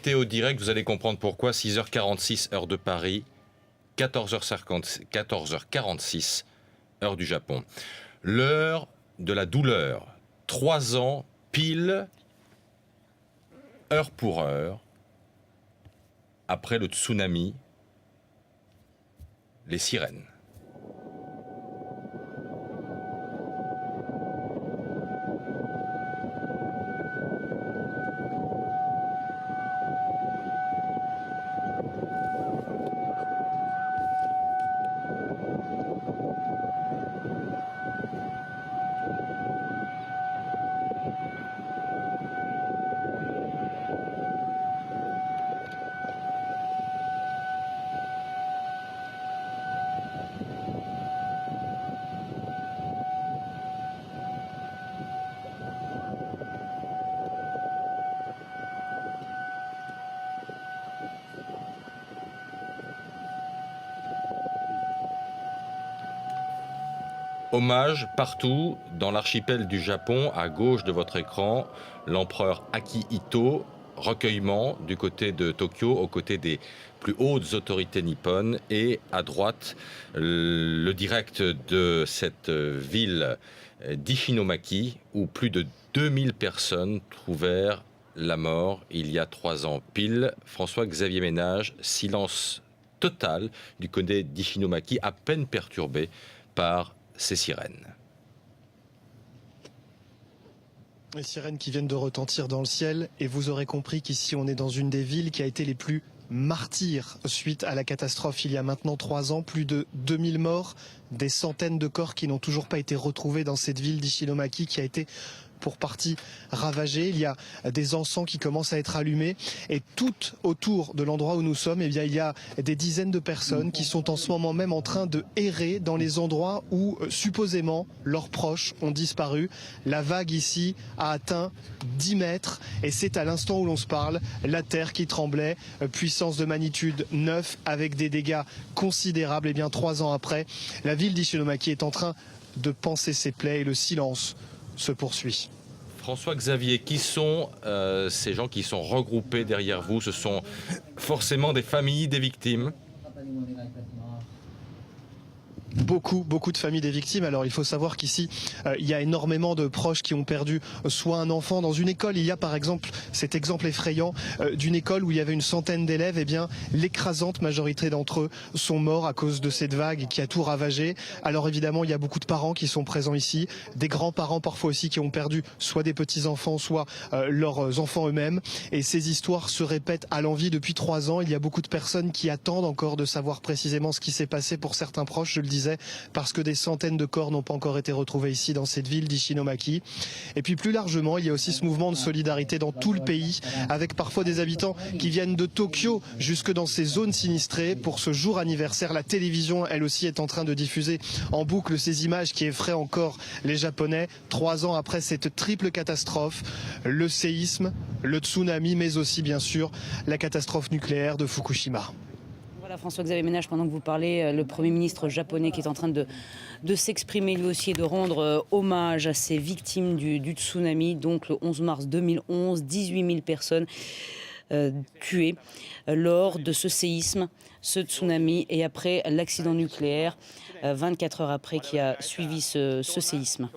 météo direct, vous allez comprendre pourquoi. 6h46, heure de Paris, 14h46, heure du Japon. L'heure de la douleur. 3 ans, pile, heure pour heure, après le tsunami, les sirènes. Hommage partout dans l'archipel du Japon, à gauche de votre écran, l'empereur Akihito, recueillement du côté de Tokyo, aux côtés des plus hautes autorités nippones, et à droite, le direct de cette ville d'Ishinomaki, où plus de 2000 personnes trouvèrent la mort il y a 3 ans pile. François-Xavier Ménage, silence total du côté d'Ishinomaki, à peine perturbé par ces sirènes. Les sirènes qui viennent de retentir dans le ciel, et vous aurez compris qu'ici on est dans une des villes qui a été les plus martyrs suite à la catastrophe il y a maintenant 3 ans. Plus de 2000 morts, des centaines de corps qui n'ont toujours pas été retrouvés dans cette ville d'Ishinomaki qui a été pour partie ravagée. Il y a des encens qui commencent à être allumés, et tout autour de l'endroit où nous sommes, eh bien, il y a des dizaines de personnes qui sont en ce moment même en train de errer dans les endroits où supposément leurs proches ont disparu. La vague ici a atteint 10 mètres, et c'est à l'instant où l'on se parle la terre qui tremblait, puissance de magnitude 9 avec des dégâts considérables. Et bien 3 ans après, la ville d'Ishinomaki est en train de panser ses plaies, et le silence se poursuit. François-Xavier, qui sont ces gens qui sont regroupés derrière vous? Ce sont forcément des familles des victimes? Beaucoup de familles des victimes. Alors il faut savoir qu'ici il y a énormément de proches qui ont perdu soit un enfant dans une école. Il y a par exemple cet exemple effrayant d'une école où il y avait une centaine d'élèves. Eh bien l'écrasante majorité d'entre eux sont morts à cause de cette vague qui a tout ravagé. Alors évidemment il y a beaucoup de parents qui sont présents ici, des grands-parents parfois aussi qui ont perdu soit des petits-enfants, soit leurs enfants eux-mêmes. Et ces histoires se répètent à l'envi depuis 3 ans. Il y a beaucoup de personnes qui attendent encore de savoir précisément ce qui s'est passé pour certains proches, je le disais, parce que des centaines de corps n'ont pas encore été retrouvés ici dans cette ville d'Ishinomaki. Et puis plus largement, il y a aussi ce mouvement de solidarité dans tout le pays, avec parfois des habitants qui viennent de Tokyo jusque dans ces zones sinistrées. Pour ce jour anniversaire, la télévision, elle aussi, est en train de diffuser en boucle ces images qui effraient encore les Japonais. 3 ans après cette triple catastrophe, le séisme, le tsunami, mais aussi bien sûr la catastrophe nucléaire de Fukushima. Voilà, François-Xavier Ménage, pendant que vous parlez, le Premier ministre japonais qui est en train de s'exprimer lui aussi et de rendre hommage à ces victimes du tsunami. Donc le 11 mars 2011, 18 000 personnes tuées lors de ce séisme, ce tsunami, et après l'accident nucléaire, 24 heures après, qui a suivi ce séisme.